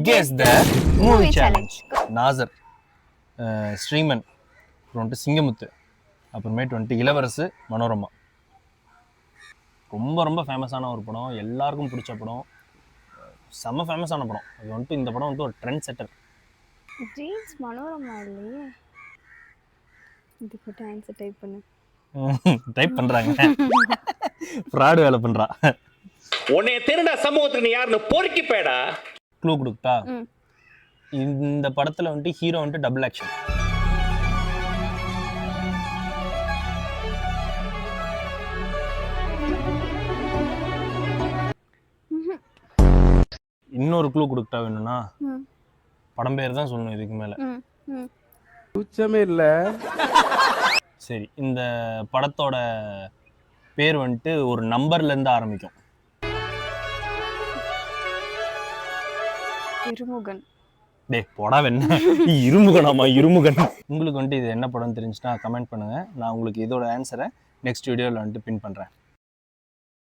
Guess the movie challenge. Nassar, Sriman, அப்புறம் வந்துட்டு சிங்கமுத்து, அப்புறமேட்டு வந்துட்டு இளவரசு, மனோரமா. ரொம்ப ரொம்ப ஃபேமஸான ஒரு படம், எல்லாருக்கும் பிடிச்ச படம், செம்ம ஃபேமஸான படம். அது வந்துட்டு இந்த படம் வந்துட்டு ஒரு ட்ரெண்ட் செட்டர். ஜீன்ஸ் மனோரமா இல்லையே. இதுக்கு ஆன்சர் டைப் பண்ணு. டைப் பண்றாங்க. ஃப்ராட் வேலை பண்றா. உன்னை திருட சமூகத்துக்கு நீ யாருன்னு பொறுக்கி போய்டா. க்ளூ கொடுத்தா இந்த படத்துல வந்துட்டு ஹீரோ வந்துட்டு டபுள் ஆக்ஷன். இன்னொரு க்ளூ கொடுத்தா வேணும்னா படம் பேர் தான் சொல்லணும் இதுக்கு மேல. உச்சமே இல்ல. சரி, இந்த படத்தோட பேர் வந்துட்டு ஒரு நம்பர்ல இருந்து ஆரம்பிக்கும். இருமுகன். டேய் போடா வெண்ண. இருமுகனாமா? இருமுகன். உங்களுக்கு வந்துட்டு இது என்ன படம் தெரிஞ்சுன்னா கமெண்ட் பண்ணுங்க. நான் உங்களுக்கு இதோட ஆன்சரை நெக்ஸ்ட் வீடியோவில் வந்துட்டு பின் பண்றேன்.